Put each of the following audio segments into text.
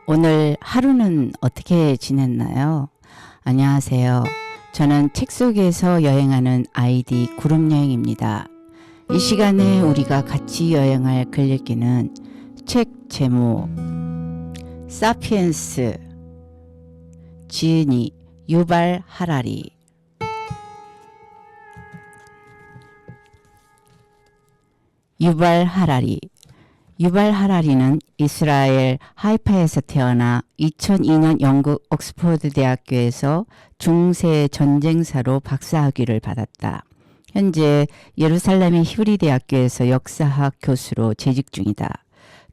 오늘 하루는 어떻게 지냈나요? 안녕하세요. 저는 책 속에서 여행하는 아이디 그룹여행입니다. 이 시간에 우리가 같이 여행할 글 읽기는 책 제목 사피엔스 지은이 유발 하라리. 유발 하라리. 유발 하라리는 이스라엘 하이파에서 태어나 2002년 영국 옥스퍼드 대학교에서 중세 전쟁사로 박사학위를 받았다. 현재 예루살렘의 히브리 대학교에서 역사학 교수로 재직 중이다.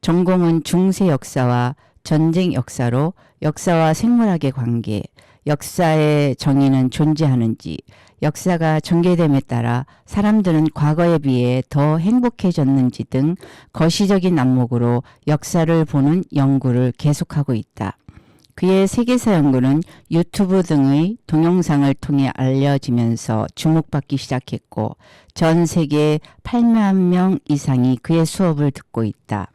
전공은 중세 역사와 전쟁 역사로 역사와 생물학의 관계, 역사의 정의는 존재하는지, 역사가 전개됨에 따라 사람들은 과거에 비해 더 행복해졌는지 등 거시적인 안목으로 역사를 보는 연구를 계속하고 있다. 그의 세계사 연구는 유튜브 등의 동영상을 통해 알려지면서 주목받기 시작했고 전 세계 8만 명 이상이 그의 수업을 듣고 있다.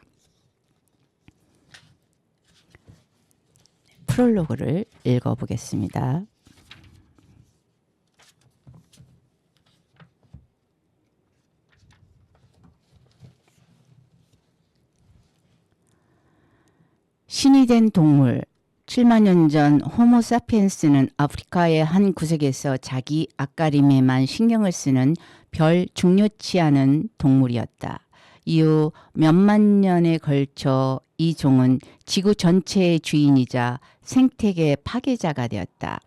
프롤로그를 읽어보겠습니다. 신이 된 동물. 7만 년 전 호모 사피엔스는 아프리카의 한 구석에서 자기 앞가림에만 신경을 쓰는 별 중요치 않은 동물이었다. 이후 몇만 년에 걸쳐 이 종은 지구 전체의 주인이자 생태계 파괴자가 되었다.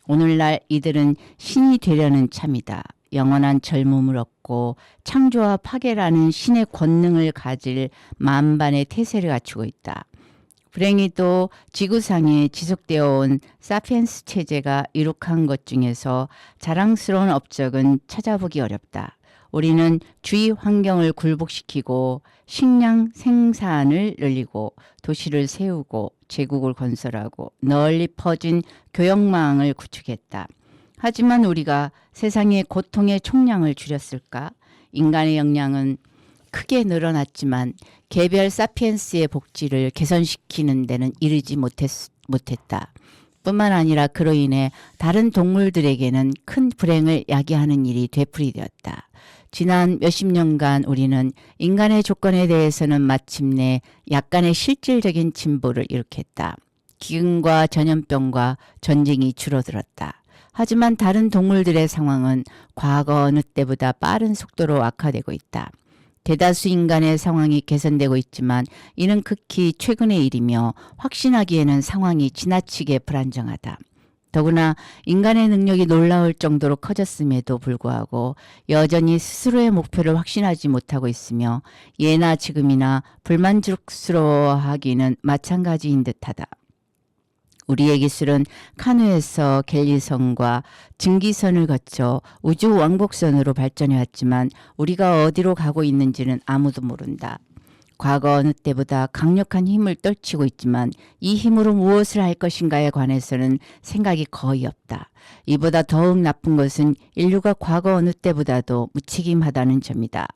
오늘날 이들은 신이 되려는 참이다. 영원한 젊음을 얻고 창조와 파괴라는 신의 권능을 가질 만반의 태세를 갖추고 있다. 불행히도 지구상에 지속되어 온 사피엔스 체제가 이룩한 것 중에서 자랑스러운 업적은 찾아보기 어렵다. 우리는 주위 환경을 굴복시키고 식량 생산을 늘리고 도시를 세우고 제국을 건설하고 널리 퍼진 교역망을 구축했다. 하지만 우리가 세상의 고통의 총량을 줄였을까? 인간의 역량은 크게 늘어났지만 개별 사피엔스의 복지를 개선시키는 데는 이르지 못했다. 뿐만 아니라 그로 인해 다른 동물들에게는 큰 불행을 야기하는 일이 되풀이되었다. 지난 몇십 년간 우리는 인간의 조건에 대해서는 마침내 약간의 실질적인 진보를 일으켰다. 기근과 전염병과 전쟁이 줄어들었다. 하지만 다른 동물들의 상황은 과거 어느 때보다 빠른 속도로 악화되고 있다. 대다수 인간의 상황이 개선되고 있지만 이는 극히 최근의 일이며 확신하기에는 상황이 지나치게 불안정하다. 더구나 인간의 능력이 놀라울 정도로 커졌음에도 불구하고 여전히 스스로의 목표를 확신하지 못하고 있으며 예나 지금이나 불만족스러워하기는 마찬가지인 듯하다. 우리의 기술은 카누에서 갤리선과 증기선을 거쳐 우주 왕복선으로 발전해왔지만 우리가 어디로 가고 있는지는 아무도 모른다. 과거 어느 때보다 강력한 힘을 떨치고 있지만 이 힘으로 무엇을 할 것인가에 관해서는 생각이 거의 없다. 이보다 더욱 나쁜 것은 인류가 과거 어느 때보다도 무책임하다는 점이다.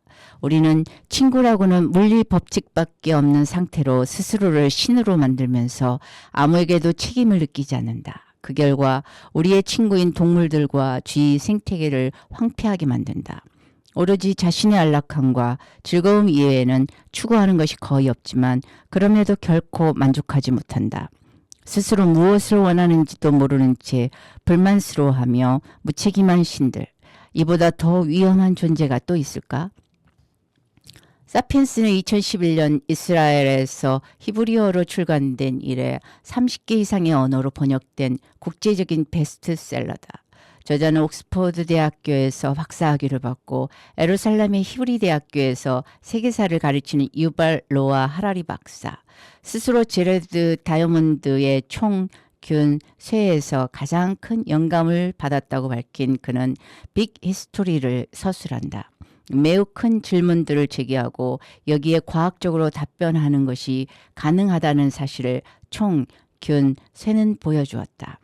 우리는 친구라고는 물리 법칙밖에 없는 상태로 스스로를 신으로 만들면서 아무에게도 책임을 느끼지 않는다. 그 결과 우리의 친구인 동물들과 주위 생태계를 황폐하게 만든다. 오로지 자신의 안락함과 즐거움 이외에는 추구하는 것이 거의 없지만 그럼에도 결코 만족하지 못한다. 스스로 무엇을 원하는지도 모르는 채 불만스러워하며 무책임한 신들. 이보다 더 위험한 존재가 또 있을까? 사피엔스는 2011년 이스라엘에서 히브리어로 출간된 이래 30개 이상의 언어로 번역된 국제적인 베스트셀러다. 저자는 옥스퍼드 대학교에서 박사학위를 받고 예루살렘의 히브리 대학교에서 세계사를 가르치는 유발 노아 하라리 박사, 스스로 제레드 다이아몬드의 총 균 쇠에서 가장 큰 영감을 받았다고 밝힌 그는 빅 히스토리를 서술한다. 매우 큰 질문들을 제기하고 여기에 과학적으로 답변하는 것이 가능하다는 사실을 총 균 쇠는 보여주었다.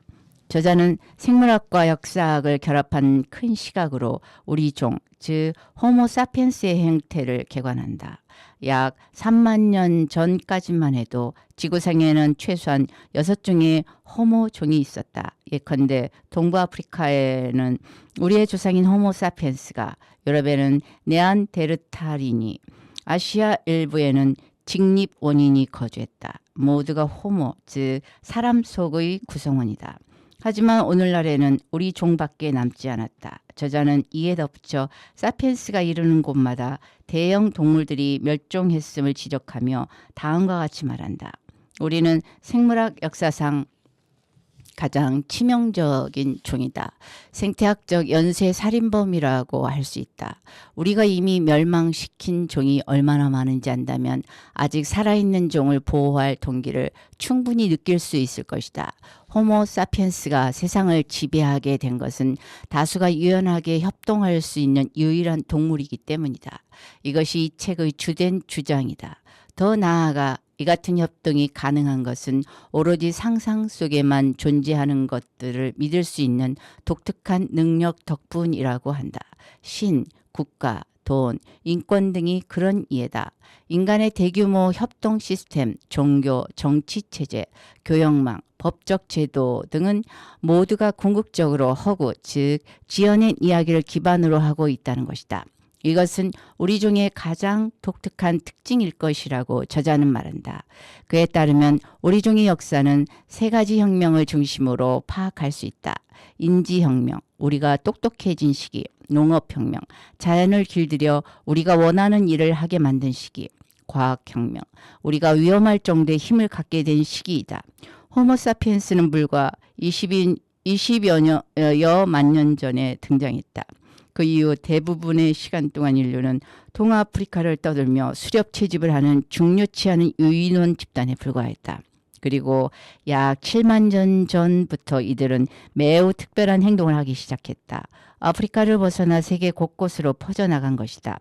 저자는 생물학과 역사학을 결합한 큰 시각으로 우리 종, 즉 호모사피엔스의 형태를 개관한다. 약 3만 년 전까지만 해도 지구상에는 최소한 6종의 호모종이 있었다. 예컨대 동부아프리카에는 우리의 조상인 호모사피엔스가, 유럽에는 네안데르탈인이, 아시아 일부에는 직립 원인이 거주했다. 모두가 호모, 즉 사람 속의 구성원이다. 하지만 오늘날에는 우리 종밖에 남지 않았다. 저자는 이에 덧붙여 사피엔스가 이르는 곳마다 대형 동물들이 멸종했음을 지적하며 다음과 같이 말한다. 우리는 생물학 역사상 가장 치명적인 종이다. 생태학적 연쇄 살인범이라고 할 수 있다. 우리가 이미 멸망시킨 종이 얼마나 많은지 안다면 아직 살아있는 종을 보호할 동기를 충분히 느낄 수 있을 것이다. 호모 사피엔스가 세상을 지배하게 된 것은 다수가 유연하게 협동할 수 있는 유일한 동물이기 때문이다. 이것이 이 책의 주된 주장이다. 더 나아가 이 같은 협동이 가능한 것은 오로지 상상 속에만 존재하는 것들을 믿을 수 있는 독특한 능력 덕분이라고 한다. 신, 국가, 돈, 인권 등이 그런 이해다. 인간의 대규모 협동 시스템, 종교, 정치체제, 교역망, 법적 제도 등은 모두가 궁극적으로 허구, 즉 지어낸 이야기를 기반으로 하고 있다는 것이다. 이것은 우리 종의 가장 독특한 특징일 것이라고 저자는 말한다. 그에 따르면 우리 종의 역사는 3가지 혁명을 중심으로 파악할 수 있다. 인지혁명, 우리가 똑똑해진 시기, 농업혁명, 자연을 길들여 우리가 원하는 일을 하게 만든 시기, 과학혁명, 우리가 위험할 정도의 힘을 갖게 된 시기이다. 호모사피엔스는 불과 20여만 년 전에 등장했다. 그 이후 대부분의 시간 동안 인류는 동아프리카를 떠돌며 수렵 채집을 하는 중요치 않은 유인원 집단에 불과했다. 그리고 약 7만 년 전부터 이들은 매우 특별한 행동을 하기 시작했다. 아프리카를 벗어나 세계 곳곳으로 퍼져나간 것이다.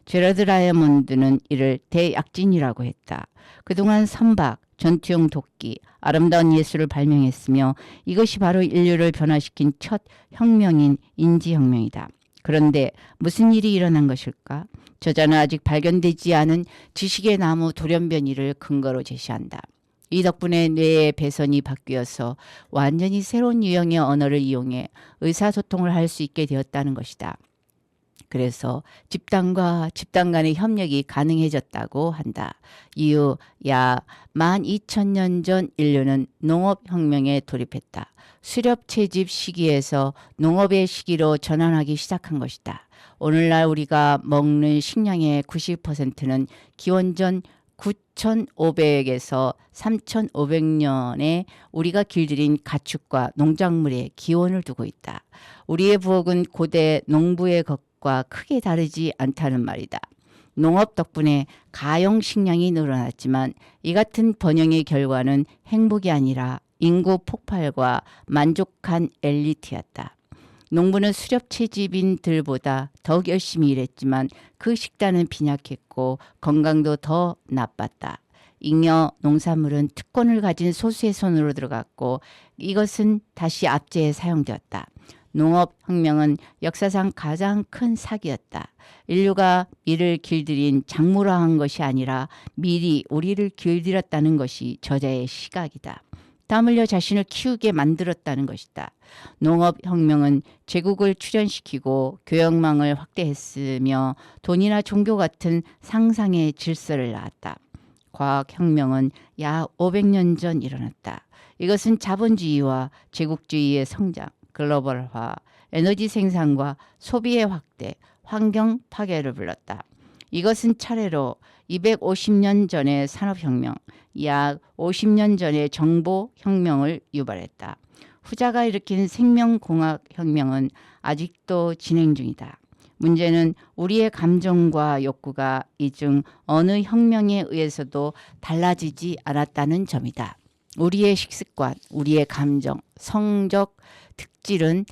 제러드 라이먼드는 이를 대약진이라고 했다. 그동안 선박, 전투용 도끼, 아름다운 예술을 발명했으며 이것이 바로 인류를 변화시킨 첫 혁명인 인지혁명이다. 그런데 무슨 일이 일어난 것일까? 저자는 아직 발견되지 않은 지식의 나무 돌연변이를 근거로 제시한다. 이 덕분에 뇌의 배선이 바뀌어서 완전히 새로운 유형의 언어를 이용해 의사소통을 할 수 있게 되었다는 것이다. 그래서 집단과 집단 간의 협력이 가능해졌다고 한다. 이후 약 12,000년 전 인류는 농업혁명에 돌입했다. 수렵 채집 시기에서 농업의 시기로 전환하기 시작한 것이다. 오늘날 우리가 먹는 식량의 90%는 기원전 9,500에서 3,500년에 우리가 길들인 가축과 농작물에 기원을 두고 있다. 우리의 부엌은 고대 농부의 것과 크게 다르지 않다는 말이다. 농업 덕분에 가용 식량이 늘어났지만 이 같은 번영의 결과는 행복이 아니라 인구 폭발과 만족한 엘리트였다. 농부는 수렵 채집인들보다 더욱 열심히 일했지만 그 식단은 빈약했고 건강도 더 나빴다. 잉여 농산물은 특권을 가진 소수의 손으로 들어갔고 이것은 다시 압제에 사용되었다. 농업혁명은 역사상 가장 큰 사기였다. 인류가 이를 길들인 작물화한 것이 아니라 미리 우리를 길들였다는 것이 저자의 시각이다. 땀 흘려 자신을 키우게 만들었다는 것이다. 농업혁명은 제국을 출현시키고 교역망을 확대했으며 돈이나 종교 같은 상상의 질서를 낳았다. 과학혁명은 약 500년 전 일어났다. 이것은 자본주의와 제국주의의 성장, 글로벌화, 에너지 생산과 소비의 확대, 환경 파괴를 불렀다. 이것은 차례로 250년 전의 산업혁명, 약 50년 전의 정보혁명을 유발했다. 후자가 일으킨 생명공학혁명은 아직도 진행 중이다. 문제는 우리의 감정과 욕구가 이 중 어느 혁명에 의해서도 달라지지 않았다는 점이다. 우리의 식습관, 우리의 감정, 성적 특질은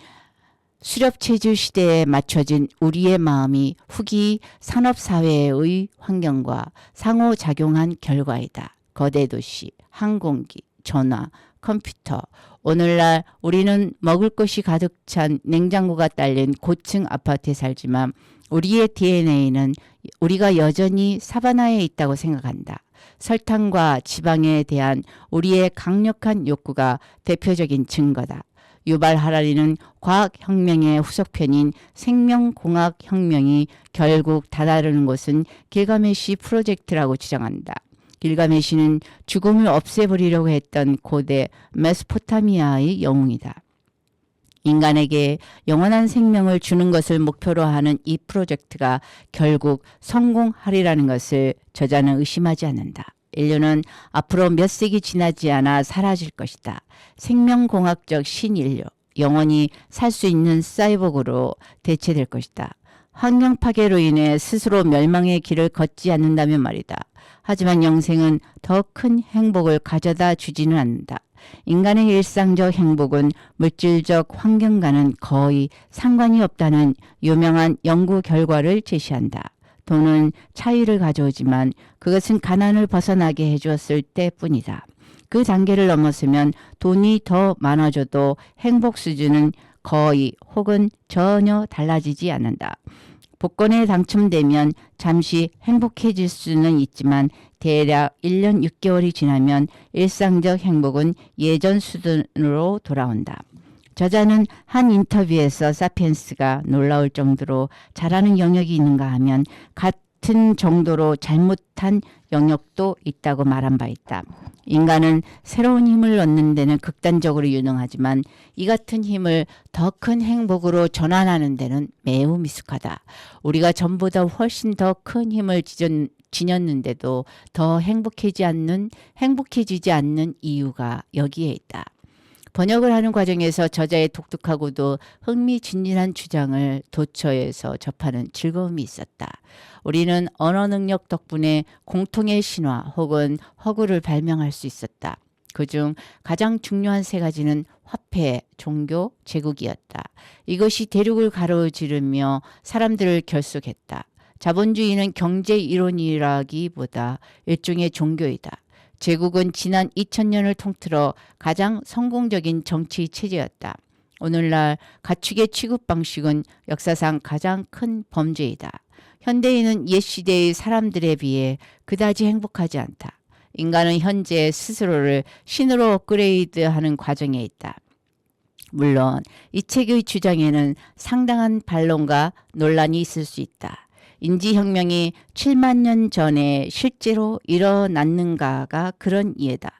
수렵체질 시대에 맞춰진 우리의 마음이 후기 산업사회의 환경과 상호작용한 결과이다. 거대 도시, 항공기, 전화, 컴퓨터. 오늘날 우리는 먹을 것이 가득 찬 냉장고가 딸린 고층 아파트에 살지만 우리의 DNA는 우리가 여전히 사바나에 있다고 생각한다. 설탕과 지방에 대한 우리의 강력한 욕구가 대표적인 증거다. 유발 하라리는 과학혁명의 후속편인 생명공학혁명이 결국 다다르는 곳은 길가메시 프로젝트라고 주장한다. 길가메시는 죽음을 없애버리려고 했던 고대 메소포타미아의 영웅이다. 인간에게 영원한 생명을 주는 것을 목표로 하는 이 프로젝트가 결국 성공하리라는 것을 저자는 의심하지 않는다. 인류는 앞으로 몇 세기 지나지 않아 사라질 것이다. 생명공학적 신인류, 영원히 살 수 있는 사이보그로 대체될 것이다. 환경 파괴로 인해 스스로 멸망의 길을 걷지 않는다면 말이다. 하지만 영생은 더 큰 행복을 가져다 주지는 않는다. 인간의 일상적 행복은 물질적 환경과는 거의 상관이 없다는 유명한 연구 결과를 제시한다. 돈은 차이를 가져오지만 그것은 가난을 벗어나게 해주었을 때뿐이다. 그 단계를 넘어서면 돈이 더 많아져도 행복 수준은 거의 혹은 전혀 달라지지 않는다. 복권에 당첨되면 잠시 행복해질 수는 있지만 대략 1년 6개월이 지나면 일상적 행복은 예전 수준으로 돌아온다. 저자는 한 인터뷰에서 사피엔스가 놀라울 정도로 잘하는 영역이 있는가 하면 같은 정도로 잘못한 영역도 있다고 말한 바 있다. 인간은 새로운 힘을 얻는 데는 극단적으로 유능하지만 이 같은 힘을 더 큰 행복으로 전환하는 데는 매우 미숙하다. 우리가 전보다 훨씬 더 큰 힘을 지녔는데도 더 행복해지지 않는 이유가 여기에 있다. 번역을 하는 과정에서 저자의 독특하고도 흥미진진한 주장을 도처에서 접하는 즐거움이 있었다. 우리는 언어 능력 덕분에 공통의 신화 혹은 허구를 발명할 수 있었다. 그중 가장 중요한 세 가지는 화폐, 종교, 제국이었다. 이것이 대륙을 가로지르며 사람들을 결속했다. 자본주의는 경제 이론이라기보다 일종의 종교이다. 제국은 지난 2000년을 통틀어 가장 성공적인 정치 체제였다. 오늘날 가축의 취급 방식은 역사상 가장 큰 범죄이다. 현대인은 옛 시대의 사람들에 비해 그다지 행복하지 않다. 인간은 현재 스스로를 신으로 업그레이드하는 과정에 있다. 물론 이 책의 주장에는 상당한 반론과 논란이 있을 수 있다. 인지혁명이 7만 년 전에 실제로 일어났는가가 그런 이해다.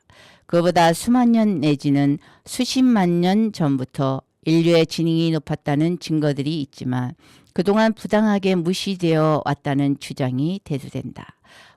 그보다 수만 년 내지는 수십만 년 전부터 인류의 지능이 높았다는 증거들이 있지만 그동안 부당하게 무시되어 왔다는 주장이 대두된다.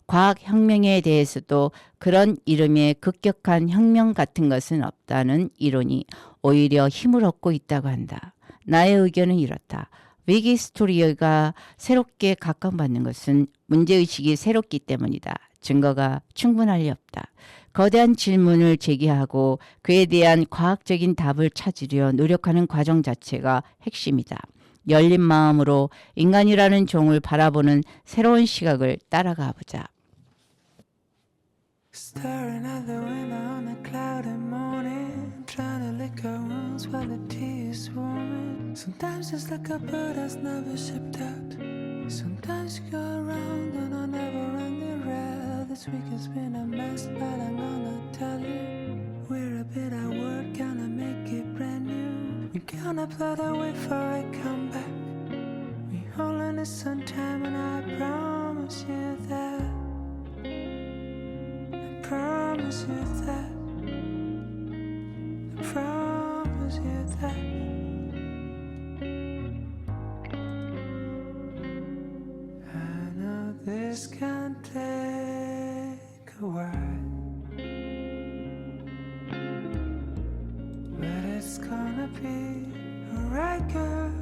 과학혁명에 대해서도 그런 이름의 급격한 혁명 같은 것은 없다는 이론이 오히려 힘을 얻고 있다고 한다. 나의 의견은 이렇다. 위기 스토리가 새롭게 각광받는 것은 문제의식이 새롭기 때문이다. 증거가 충분할 리 없다. 거대한 질문을 제기하고 그에 대한 과학적인 답을 찾으려 노력하는 과정 자체가 핵심이다. 열린 마음으로 인간이라는 종을 바라보는 새로운 시각을 따라가 보자. Staring out the window on a cloudy morning, trying to lick our wounds while the tea is warming. Sometimes it's like a bird that's never shipped out. Sometimes you go around and I never run the rail. This week has been a mess, but I'm gonna tell you, we're a bit at work, gonna make it brand new. We're gonna put away for a comeback. We all need some time, and I promise you that. Promise you that. I promise you that. I know this can take a while, but it's gonna be alright, girl.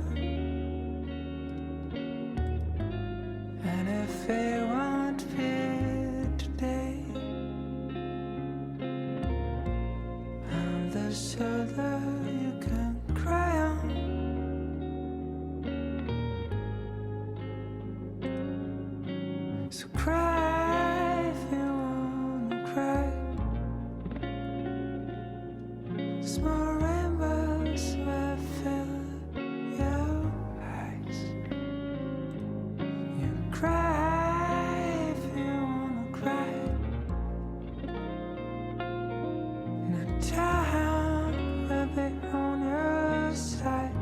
And if it won't be today, the shoulder you can cry on. So cry if you wanna cry. Small rainbows will fill your eyes. You cry if you wanna cry. Now time will be on your side.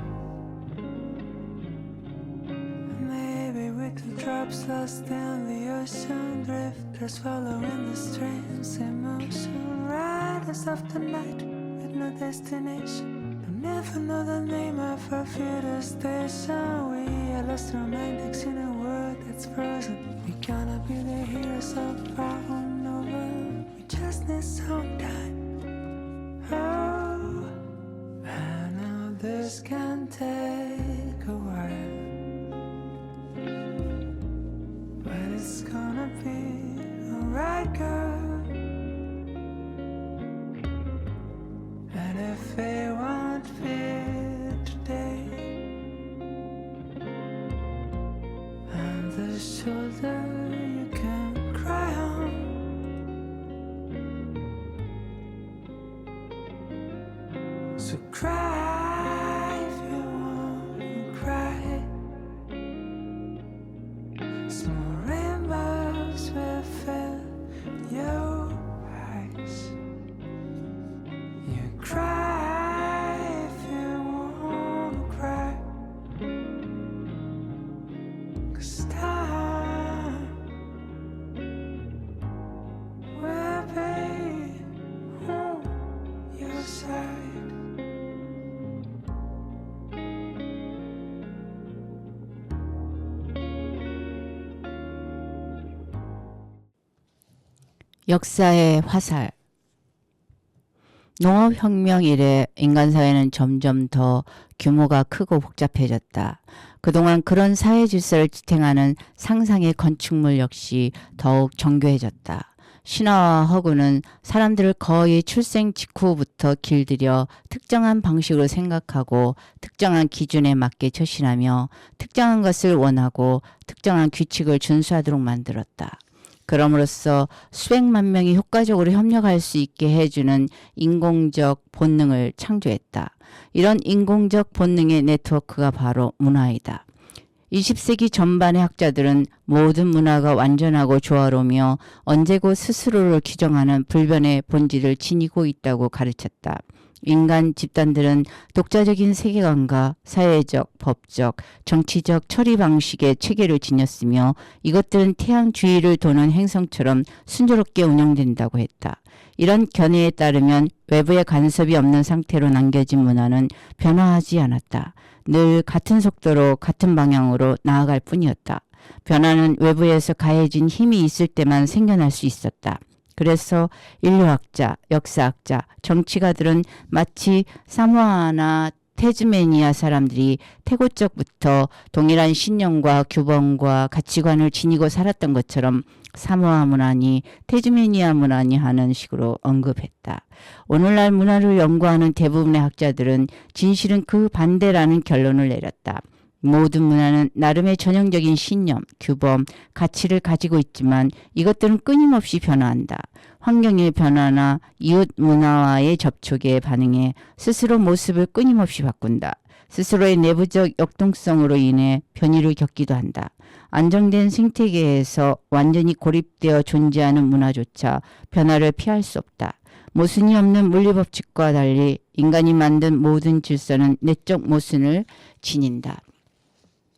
Maybe with the drops lost in the ocean, drifters following the streams in motion, riders of the night with no destination. They'll never know the name of our future station. We are lost romantics in a world that's frozen. We gonna be the heroes of our own novel. We just need some time. Oh, I know this can take a while, but it's gonna be alright, girl. And if it won't fit today, I'm the shoulder you can cry on. So cry if you want to cry. Small rainbows will fill your eyes. You cry if you wanna cry. 'Cause time will be on your side. 역사의 화살. 농업혁명 이래 인간사회는 점점 더 규모가 크고 복잡해졌다. 그동안 그런 사회 질서를 지탱하는 상상의 건축물 역시 더욱 정교해졌다. 신화와 허구는 사람들을 거의 출생 직후부터 길들여 특정한 방식으로 생각하고 특정한 기준에 맞게 처신하며 특정한 것을 원하고 특정한 규칙을 준수하도록 만들었다. 그럼으로써 수백만 명이 효과적으로 협력할 수 있게 해주는 인공적 본능을 창조했다. 이런 인공적 본능의 네트워크가 바로 문화이다. 20세기 전반의 학자들은 모든 문화가 완전하고 조화로우며 언제고 스스로를 규정하는 불변의 본질을 지니고 있다고 가르쳤다. 인간 집단들은 독자적인 세계관과 사회적, 법적, 정치적 처리 방식의 체계를 지녔으며 이것들은 태양 주위를 도는 행성처럼 순조롭게 운영된다고 했다. 이런 견해에 따르면 외부의 간섭이 없는 상태로 남겨진 문화는 변화하지 않았다. 늘 같은 속도로 같은 방향으로 나아갈 뿐이었다. 변화는 외부에서 가해진 힘이 있을 때만 생겨날 수 있었다. 그래서 인류학자, 역사학자, 정치가들은 마치 사모아나 태즈메니아 사람들이 태고적부터 동일한 신념과 규범과 가치관을 지니고 살았던 것처럼 사모아 문화니 태즈메니아 문화니 하는 식으로 언급했다. 오늘날 문화를 연구하는 대부분의 학자들은 진실은 그 반대라는 결론을 내렸다. 모든 문화는 나름의 전형적인 신념, 규범, 가치를 가지고 있지만 이것들은 끊임없이 변화한다. 환경의 변화나 이웃 문화와의 접촉에 반응해 스스로 모습을 끊임없이 바꾼다. 스스로의 내부적 역동성으로 인해 변이를 겪기도 한다. 안정된 생태계에서 완전히 고립되어 존재하는 문화조차 변화를 피할 수 없다. 모순이 없는 물리법칙과 달리 인간이 만든 모든 질서는 내적 모순을 지닌다.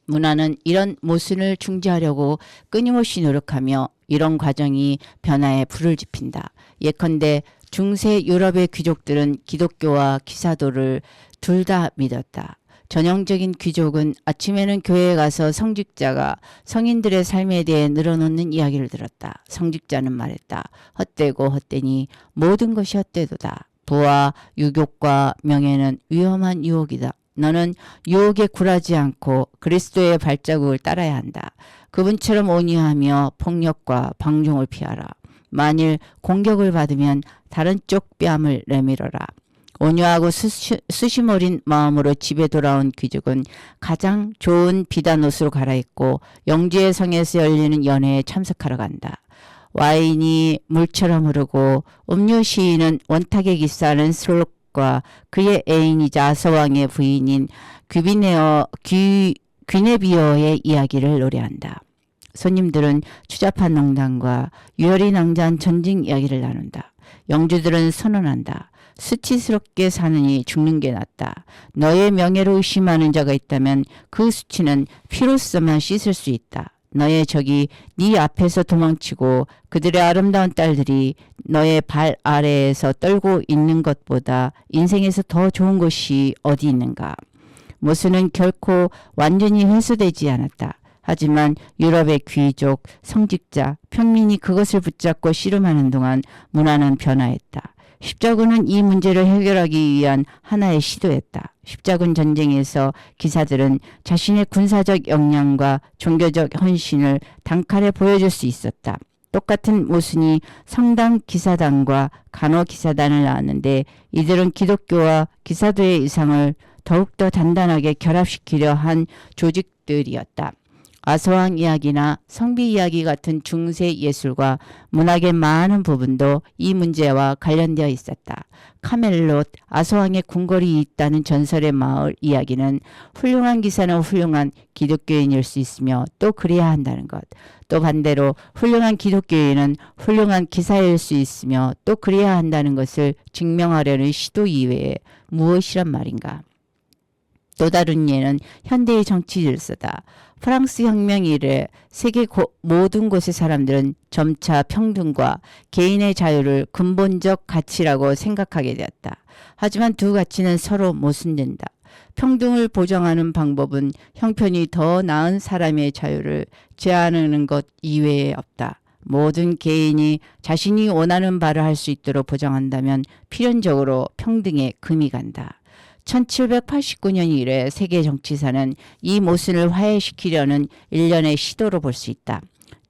문화는 이런 모순을 중지하려고 끊임없이 노력하며 이런 과정이 변화에 불을 지핀다. 예컨대 중세 유럽의 귀족들은 기독교와 기사도를 둘 다 믿었다. 전형적인 귀족은 아침에는 교회에 가서 성직자가 성인들의 삶에 대해 늘어놓는 이야기를 들었다. 성직자는 말했다. 헛되고 헛되니 모든 것이 헛되도다. 부와 유욕과 명예는 위험한 유혹이다. 너는 유혹에 굴하지 않고 그리스도의 발자국을 따라야 한다. 그분처럼 온유하며 폭력과 방종을 피하라. 만일 공격을 받으면 다른 쪽 뺨을 내밀어라. 온유하고 수심 어린 마음으로 집에 돌아온 귀족은 가장 좋은 비단 옷으로 갈아입고 영주의 성에서 열리는 연회에 참석하러 간다. 와인이 물처럼 흐르고 음료 시인은 원탁에 기싸는 셋과 그의 애인이자 아서왕의 부인인 귀네비어의 이야기를 노래한다. 손님들은 추잡한 농담과 유혈이 낭자한 전쟁 이야기를 나눈다. 영주들은 선언한다. 수치스럽게 사느니 죽는 게 낫다. 너의 명예를 의심하는 자가 있다면 그 수치는 피로써만 씻을 수 있다. 너의 적이 네 앞에서 도망치고 그들의 아름다운 딸들이 너의 발 아래에서 떨고 있는 것보다 인생에서 더 좋은 것이 어디 있는가. 모순은 결코 완전히 회수되지 않았다. 하지만 유럽의 귀족, 성직자, 평민이 그것을 붙잡고 씨름하는 동안 문화는 변화했다. 십자군은 이 문제를 해결하기 위한 하나의 시도였다. 십자군 전쟁에서 기사들은 자신의 군사적 역량과 종교적 헌신을 단칼에 보여줄 수 있었다. 똑같은 모순이 성당 기사단과 간호 기사단을 낳았는데 이들은 기독교와 기사도의 이상을 더욱더 단단하게 결합시키려 한 조직들이었다. 아서왕 이야기나 성비 이야기 같은 중세 예술과 문학의 많은 부분도 이 문제와 관련되어 있었다. 카멜롯, 아서왕의 궁궐이 있다는 전설의 마을 이야기는 훌륭한 기사는 훌륭한 기독교인일 수 있으며 또 그래야 한다는 것. 또 반대로 훌륭한 기독교인은 훌륭한 기사일 수 있으며 또 그래야 한다는 것을 증명하려는 시도 이외에 무엇이란 말인가. 또 다른 예는 현대의 정치 질서다. 프랑스 혁명 이래 세계 모든 곳의 사람들은 점차 평등과 개인의 자유를 근본적 가치라고 생각하게 되었다. 하지만 두 가치는 서로 모순된다. 평등을 보장하는 방법은 형편이 더 나은 사람의 자유를 제한하는 것 이외에 없다. 모든 개인이 자신이 원하는 바를 할 수 있도록 보장한다면 필연적으로 평등에 금이 간다. 1789년 이래 세계 정치사는 이 모순을 화해시키려는 일련의 시도로 볼 수 있다.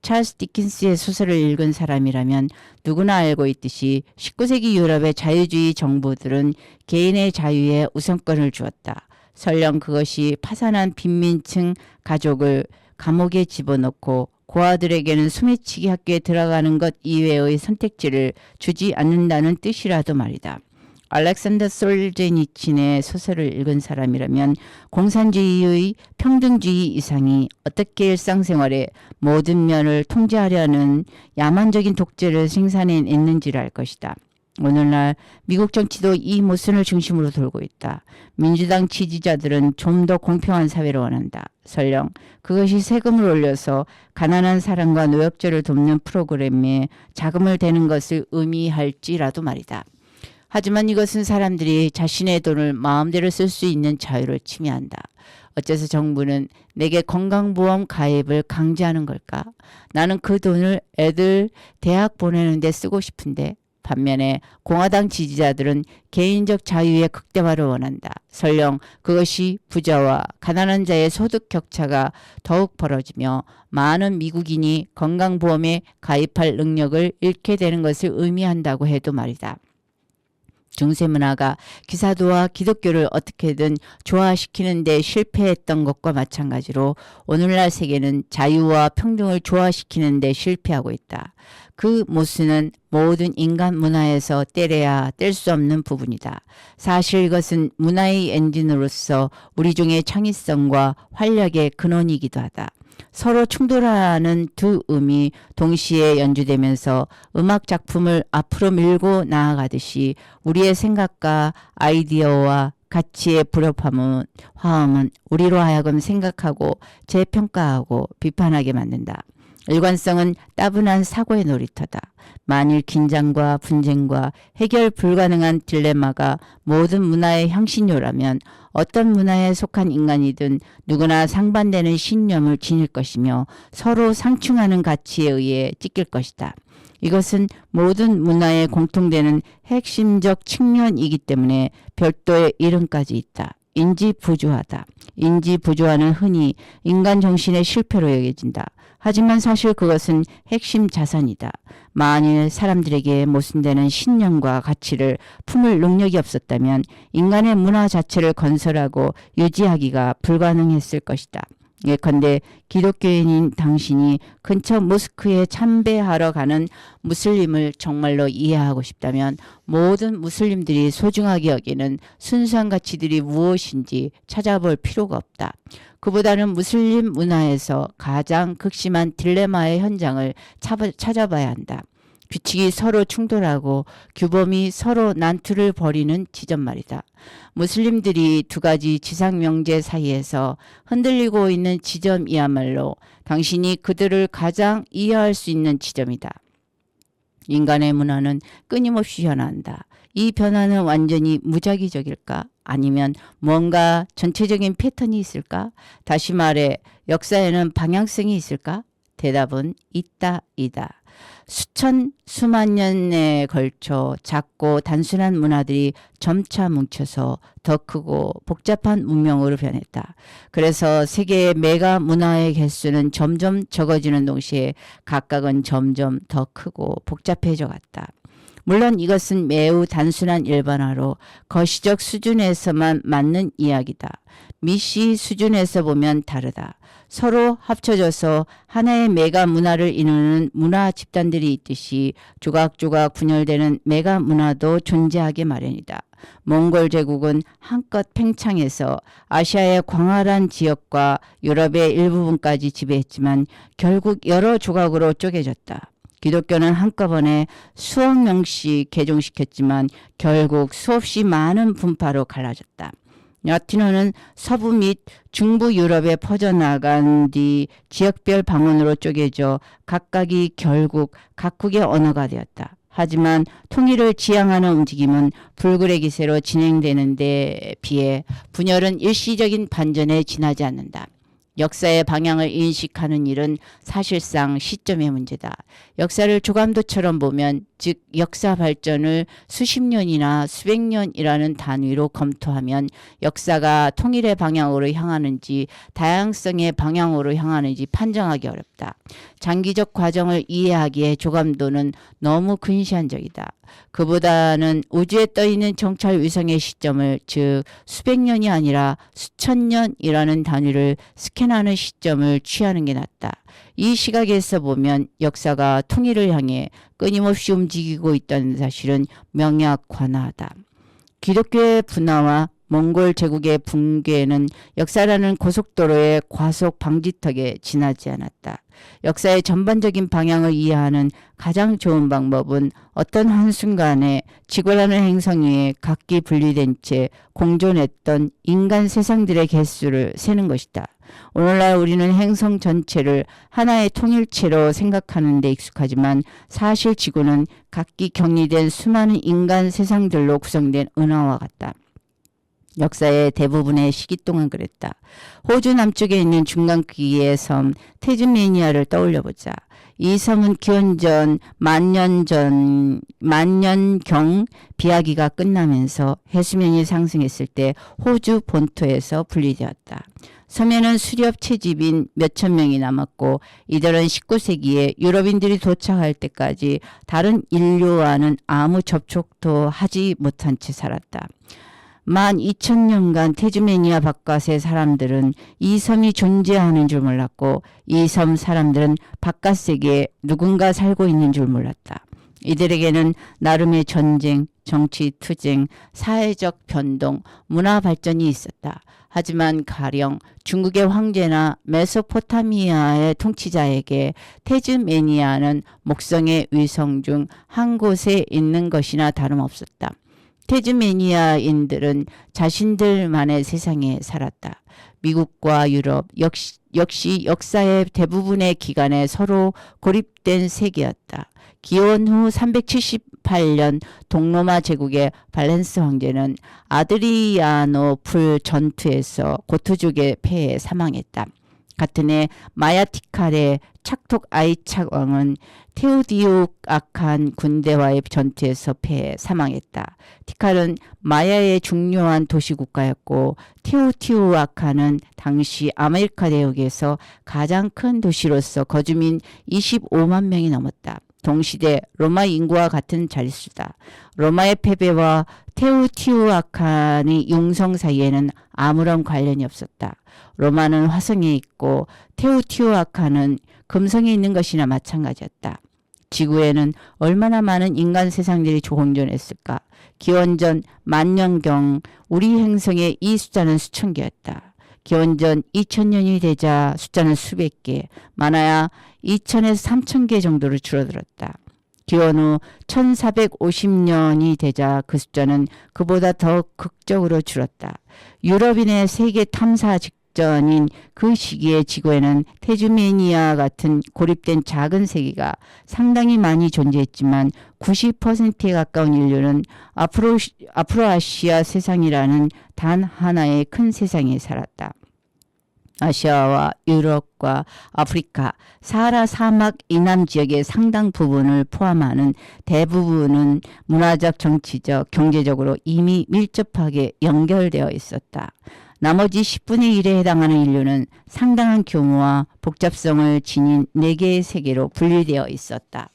찰스 디킨스의 소설을 읽은 사람이라면 누구나 알고 있듯이 19세기 유럽의 자유주의 정부들은 개인의 자유에 우선권을 주었다. 설령 그것이 파산한 빈민층 가족을 감옥에 집어넣고 고아들에게는 소매치기 학교에 들어가는 것 이외의 선택지를 주지 않는다는 뜻이라도 말이다. 알렉산더 솔제니친의 소설을 읽은 사람이라면 공산주의의 평등주의 이상이 어떻게 일상생활의 모든 면을 통제하려는 야만적인 독재를 생산해냈는지를 알 것이다. 오늘날 미국 정치도 이 모순을 중심으로 돌고 있다. 민주당 지지자들은 좀 더 공평한 사회를 원한다. 설령 그것이 세금을 올려서 가난한 사람과 노약자를 돕는 프로그램에 자금을 대는 것을 의미할지라도 말이다. 하지만 이것은 사람들이 자신의 돈을 마음대로 쓸 수 있는 자유를 침해한다. 어째서 정부는 내게 건강보험 가입을 강제하는 걸까? 나는 그 돈을 애들 대학 보내는 데 쓰고 싶은데. 반면에 공화당 지지자들은 개인적 자유의 극대화를 원한다. 설령 그것이 부자와 가난한 자의 소득 격차가 더욱 벌어지며 많은 미국인이 건강보험에 가입할 능력을 잃게 되는 것을 의미한다고 해도 말이다. 중세 문화가 기사도와 기독교를 어떻게든 조화시키는 데 실패했던 것과 마찬가지로 오늘날 세계는 자유와 평등을 조화시키는 데 실패하고 있다. 그 모순은 모든 인간 문화에서 떼려야 뗄 수 없는 부분이다. 사실 이것은 문화의 엔진으로서 우리 중의 창의성과 활력의 근원이기도 하다. 서로 충돌하는 두 음이 동시에 연주되면서 음악 작품을 앞으로 밀고 나아가듯이 우리의 생각과 아이디어와 가치의 화음은 우리로 하여금 생각하고 재평가하고 비판하게 만든다. 일관성은 따분한 사고의 놀이터다. 만일 긴장과 분쟁과 해결 불가능한 딜레마가 모든 문화의 향신료라면 어떤 문화에 속한 인간이든 누구나 상반되는 신념을 지닐 것이며 서로 상충하는 가치에 의해 찢길 것이다. 이것은 모든 문화에 공통되는 핵심적 측면이기 때문에 별도의 이름까지 있다. 인지부조하다. 인지부조화는 흔히 인간 정신의 실패로 여겨진다. 하지만 사실 그것은 핵심 자산이다. 만일 사람들에게 모순되는 신념과 가치를 품을 능력이 없었다면 인간의 문화 자체를 건설하고 유지하기가 불가능했을 것이다. 예컨대 기독교인인 당신이 근처 모스크에 참배하러 가는 무슬림을 정말로 이해하고 싶다면 모든 무슬림들이 소중하게 여기는 순수한 가치들이 무엇인지 찾아볼 필요가 없다. 그보다는 무슬림 문화에서 가장 극심한 딜레마의 현장을 찾아봐야 한다. 규칙이 서로 충돌하고 규범이 서로 난투를 벌이는 지점 말이다. 무슬림들이 두 가지 지상 명제 사이에서 흔들리고 있는 지점이야말로 당신이 그들을 가장 이해할 수 있는 지점이다. 인간의 문화는 끊임없이 변한다. 이 변화는 완전히 무작위적일까? 아니면 뭔가 전체적인 패턴이 있을까? 다시 말해 역사에는 방향성이 있을까? 대답은 있다. 수만 년에 걸쳐 작고 단순한 문화들이 점차 뭉쳐서 더 크고 복잡한 문명으로 변했다. 그래서 세계의 메가 문화의 개수는 점점 적어지는 동시에 각각은 점점 더 크고 복잡해져 갔다. 물론 이것은 매우 단순한 일반화로 거시적 수준에서만 맞는 이야기다. 미시 수준에서 보면 다르다. 서로 합쳐져서 하나의 메가 문화를 이루는 문화 집단들이 있듯이 조각조각 분열되는 메가 문화도 존재하게 마련이다. 몽골 제국은 한껏 팽창해서 아시아의 광활한 지역과 유럽의 일부분까지 지배했지만 결국 여러 조각으로 쪼개졌다. 기독교는 한꺼번에 수억 명씩 개종시켰지만 결국 수없이 많은 분파로 갈라졌다. 라틴어는 서부 및 중부 유럽에 퍼져나간 뒤 지역별 방언으로 쪼개져 각각이 결국 각국의 언어가 되었다. 하지만 통일을 지향하는 움직임은 불굴의 기세로 진행되는 데 비해 분열은 일시적인 반전에 지나지 않는다. 역사의 방향을 인식하는 일은 사실상 시점의 문제다. 역사를 조감도처럼 보면, 즉 역사 발전을 수십 년이나 수백 년이라는 단위로 검토하면 역사가 통일의 방향으로 향하는지 다양성의 방향으로 향하는지 판정하기 어렵다. 장기적 과정을 이해하기에 조감도는 너무 근시안적이다. 그보다는 우주에 떠있는 정찰 위성의 시점을, 즉 수백 년이 아니라 수천 년이라는 단위를 스캔하는 시점을 취하는 게 낫다. 이 시각에서 보면 역사가 통일을 향해 끊임없이 움직이고 있다는 사실은 명약관화하다. 기독교의 분화와 몽골 제국의 붕괴는 역사라는 고속도로의 과속 방지턱에 지나지 않았다. 역사의 전반적인 방향을 이해하는 가장 좋은 방법은 어떤 한순간에 지구라는 행성 위에 각기 분리된 채 공존했던 인간 세상들의 개수를 세는 것이다. 오늘날 우리는 행성 전체를 하나의 통일체로 생각하는 데 익숙하지만 사실 지구는 각기 격리된 수많은 인간 세상들로 구성된 은하와 같다. 역사의 대부분의 시기 동안 그랬다. 호주 남쪽에 있는 중간 크기의 섬 태즈메니아를 떠올려보자. 이 섬은 기원전 만년경 비하기가 끝나면서 해수면이 상승했을 때 호주 본토에서 분리되었다. 섬에는 수렵 채집인 몇천 명이 남았고 이들은 19세기에 유럽인들이 도착할 때까지 다른 인류와는 아무 접촉도 하지 못한 채 살았다. 12,000년간 태즈메니아 바깥의 사람들은 이 섬이 존재하는 줄 몰랐고 이 섬 사람들은 바깥 세계에 누군가 살고 있는 줄 몰랐다. 이들에게는 나름의 전쟁, 정치 투쟁, 사회적 변동, 문화 발전이 있었다. 하지만 가령 중국의 황제나 메소포타미아의 통치자에게 태즈메니아는 목성의 위성 중 한 곳에 있는 것이나 다름없었다. 태즈메니아인들은 자신들만의 세상에 살았다. 미국과 유럽 역시 역사의 대부분의 기간에 서로 고립된 세계였다. 기원 후 378년 동로마 제국의 발렌스 황제는 아드리아노플 전투에서 고트족의 패에 사망했다. 같은 해 마야티칼의 착톡 아이착 왕은 테오디오아칸 군대와의 전투에서 패해 사망했다. 티칼은 마야의 중요한 도시국가였고 테오티오아칸은 당시 아메리카 대륙에서 가장 큰 도시로서 거주민 25만 명이 넘었다. 동시대 로마 인구와 같은 자릿수다. 로마의 패배와 테오티후아칸의 융성 사이에는 아무런 관련이 없었다. 로마는 화성에 있고 테오티후아칸은 금성에 있는 것이나 마찬가지였다. 지구에는 얼마나 많은 인간 세상들이 조공존했을까. 기원전 만년경 우리 행성의 이 숫자는 수천 개였다. 기원전 2000년이 되자 숫자는 수백 개, 많아야 2000에서 3000개 정도로 줄어들었다. 기원 후 1450년이 되자 그 숫자는 그보다 더 극적으로 줄었다. 유럽인의 세계 탐사 직전인 그 시기에 지구에는 태즈메니아 같은 고립된 작은 세계가 상당히 많이 존재했지만 90%에 가까운 인류는 아프로아시아 세상이라는 단 하나의 큰 세상에 살았다. 아시아와 유럽과 아프리카, 사하라 사막 이남 지역의 상당 부분을 포함하는 대부분은 문화적, 정치적, 경제적으로 이미 밀접하게 연결되어 있었다. 나머지 10분의 1에 해당하는 인류는 상당한 규모와 복잡성을 지닌 4개의 세계로 분리되어 있었다.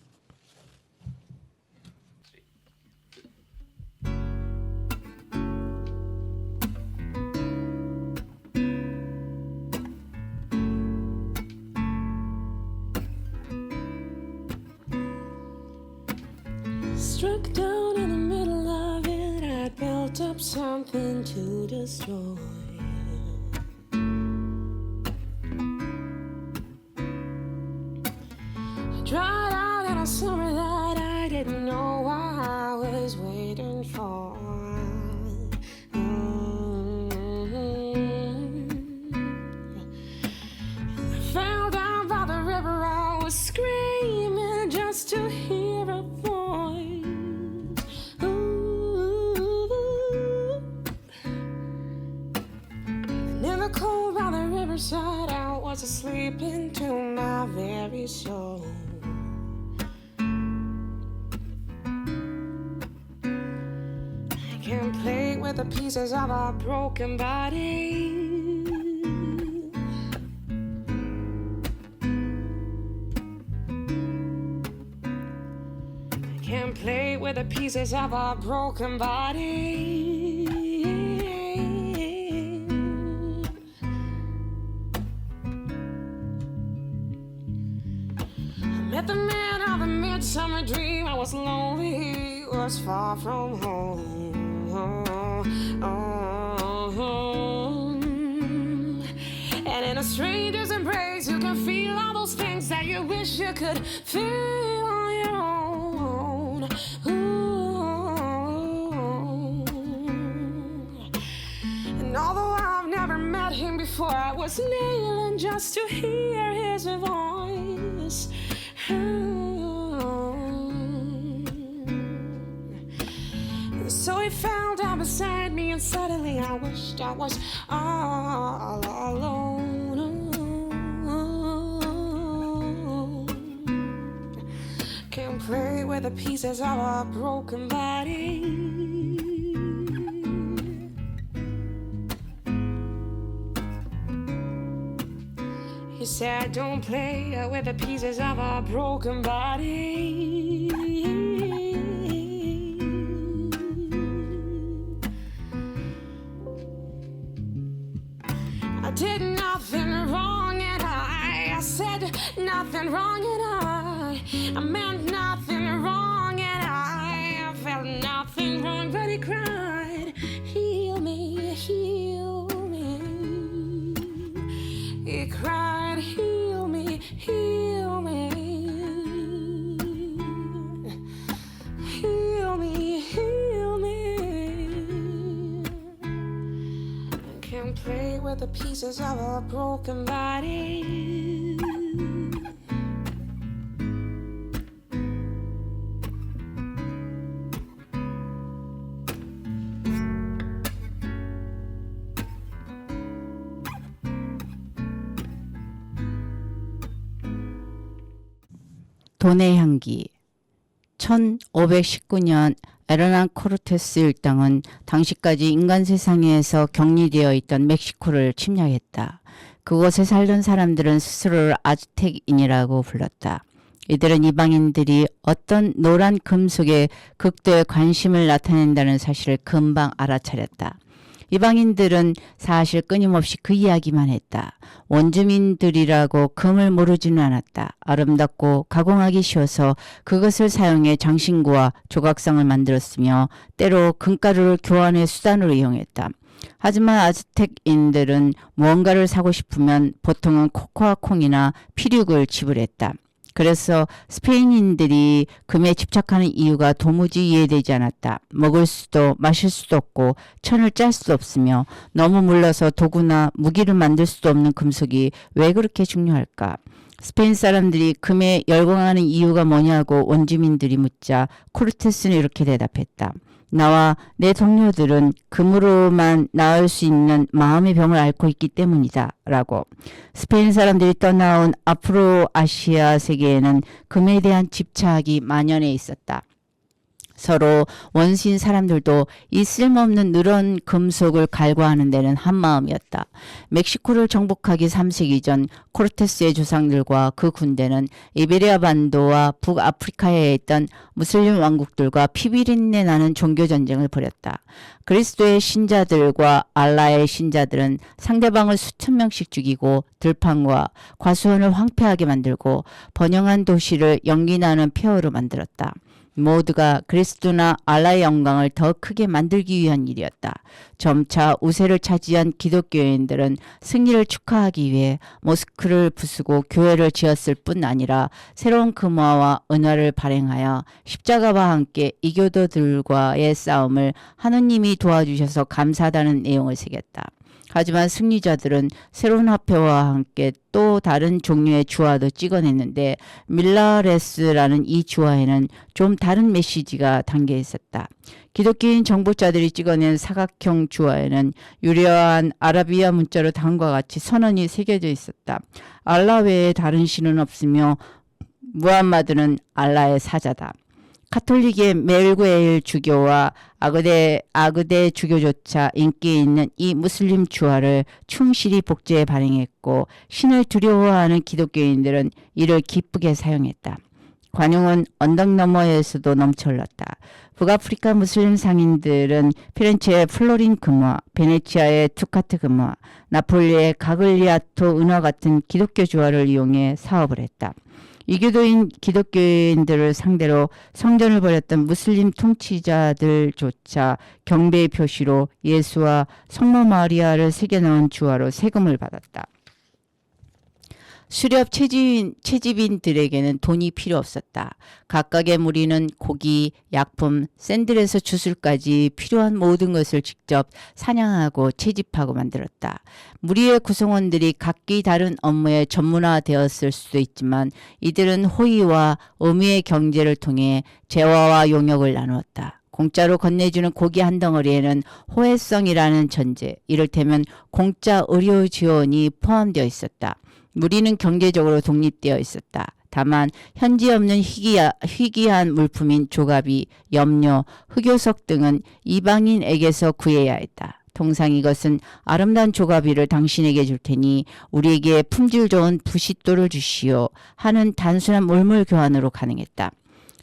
Struck down in the middle of it, I built up something to destroy. I dried out in a summer that I didn't know I was waiting for. I fell down by the river, I was screaming just to hear a voice. And in the cold by the riverside, I was asleep into my very soul. I can't play with the pieces of a broken body. Can't play with the pieces of a broken body. I met the man of a midsummer dream. I was lonely, was far from home. And in a stranger's embrace, you can feel all those things that you wish you could feel on your own. And although I've never met him before, I was kneeling just to hear his voice. So he fell down beside me, and suddenly I wished I was all alone. Can't play with the pieces of a broken body. He said, don't play with the pieces of a broken body. I did nothing wrong and I said nothing wrong and I meant nothing wrong and I felt nothing wrong, but he cried, heal me, heal me. He cried, heal me, heal me. Heal me, heal me. I can't play with the pieces of a broken body. 돈의 향기. 1519년 에르난 코르테스 일당은 당시까지 인간 세상에서 격리되어 있던 멕시코를 침략했다. 그곳에 살던 사람들은 스스로를 아즈텍인이라고 불렀다. 이들은 이방인들이 어떤 노란 금속에 극도의 관심을 나타낸다는 사실을 금방 알아차렸다. 이방인들은 사실 끊임없이 그 이야기만 했다. 원주민들이라고 금을 모르지는 않았다. 아름답고 가공하기 쉬워서 그것을 사용해 장신구와 조각상을 만들었으며 때로 금가루를 교환의 수단으로 이용했다. 하지만 아즈텍인들은 무언가를 사고 싶으면 보통은 코코아 콩이나 피륙을 지불했다. 그래서 스페인인들이 금에 집착하는 이유가 도무지 이해되지 않았다. 먹을 수도 마실 수도 없고 천을 짤 수도 없으며 너무 물러서 도구나 무기를 만들 수도 없는 금속이 왜 그렇게 중요할까? 스페인 사람들이 금에 열광하는 이유가 뭐냐고 원주민들이 묻자 코르테스는 이렇게 대답했다. 나와 내 동료들은 금으로만 나을 수 있는 마음의 병을 앓고 있기 때문이다. 라고. 스페인 사람들이 떠나온 아프로아시아 세계에는 금에 대한 집착이 만연해 있었다. 서로 원시인 사람들도 이 쓸모없는 누런 금속을 갈구하는 데는 한마음이었다. 멕시코를 정복하기 3세기 전 코르테스의 조상들과 그 군대는 이베리아 반도와 북아프리카에 있던 무슬림 왕국들과 피비린내 나는 종교전쟁을 벌였다. 그리스도의 신자들과 알라의 신자들은 상대방을 수천 명씩 죽이고 들판과 과수원을 황폐하게 만들고 번영한 도시를 연기나는 폐허로 만들었다. 모두가 그리스도나 알라의 영광을 더 크게 만들기 위한 일이었다. 점차 우세를 차지한 기독교인들은 승리를 축하하기 위해 모스크를 부수고 교회를 지었을 뿐 아니라 새로운 금화와 은화를 발행하여 십자가와 함께 이교도들과의 싸움을 하느님이 도와주셔서 감사하다는 내용을 새겼다. 하지만 승리자들은 새로운 화폐와 함께 또 다른 종류의 주화도 찍어냈는데 밀라레스라는 이 주화에는 좀 다른 메시지가 담겨 있었다. 기독교인 정복자들이 찍어낸 사각형 주화에는 유려한 아라비아 문자로 다음과 같이 선언이 새겨져 있었다. 알라 외에 다른 신은 없으며 무함마드는 알라의 사자다. 카톨릭의 멜구에일 주교와 아그데 주교조차 인기 있는 이 무슬림 주화를 충실히 복제해 발행했고 신을 두려워하는 기독교인들은 이를 기쁘게 사용했다. 관용은 언덕 너머에서도 넘쳐 흘렀다. 북아프리카 무슬림 상인들은 피렌체의 플로린 금화, 베네치아의 투카트 금화, 나폴리의 가글리아토 은화 같은 기독교 주화를 이용해 사업을 했다. 이교도인 기독교인들을 상대로 성전을 벌였던 무슬림 통치자들조차 경배의 표시로 예수와 성모 마리아를 새겨넣은 주화로 세금을 받았다. 수렵 채집인들에게는 돈이 필요 없었다. 각각의 무리는 고기, 약품, 샌들에서 주술까지 필요한 모든 것을 직접 사냥하고 채집하고 만들었다. 무리의 구성원들이 각기 다른 업무에 전문화되었을 수도 있지만 이들은 호의와 의미의 경제를 통해 재화와 용역을 나누었다. 공짜로 건네주는 고기 한 덩어리에는 호혜성이라는 전제, 이를테면 공짜 의료 지원이 포함되어 있었다. 무리는 경제적으로 독립되어 있었다. 다만 현지 없는 희귀한 물품인 조갑이, 염료, 흑요석 등은 이방인에게서 구해야 했다. 통상 이것은 아름다운 조갑이를 당신에게 줄 테니 우리에게 품질 좋은 부싯돌을 주시오 하는 단순한 물물 교환으로 가능했다.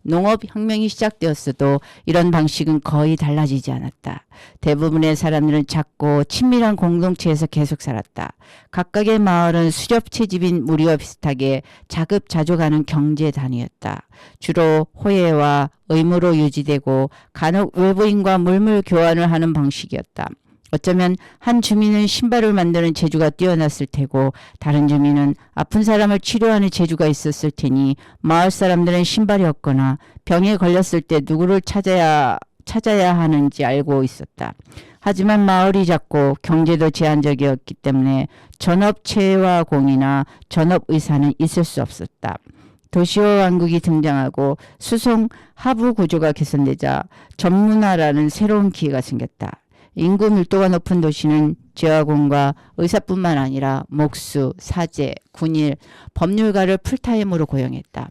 농업혁명이 시작되었어도 이런 방식은 거의 달라지지 않았다. 대부분의 사람들은 작고 친밀한 공동체에서 계속 살았다. 각각의 마을은 수렵 채집인 무리와 비슷하게 자급자족하는 경제 단위였다. 주로 호혜와 의무로 유지되고 간혹 외부인과 물물 교환을 하는 방식이었다. 어쩌면 한 주민은 신발을 만드는 재주가 뛰어났을 테고 다른 주민은 아픈 사람을 치료하는 재주가 있었을 테니 마을 사람들은 신발이 없거나 병에 걸렸을 때 누구를 찾아야 하는지 알고 있었다. 하지만 마을이 작고 경제도 제한적이었기 때문에 전업체화공이나 전업의사는 있을 수 없었다. 도시화 왕국이 등장하고 수송 하부 구조가 개선되자 전문화라는 새로운 기회가 생겼다. 인구 밀도가 높은 도시는 재화공과 의사뿐만 아니라 목수, 사제, 군일, 법률가를 풀타임으로 고용했다.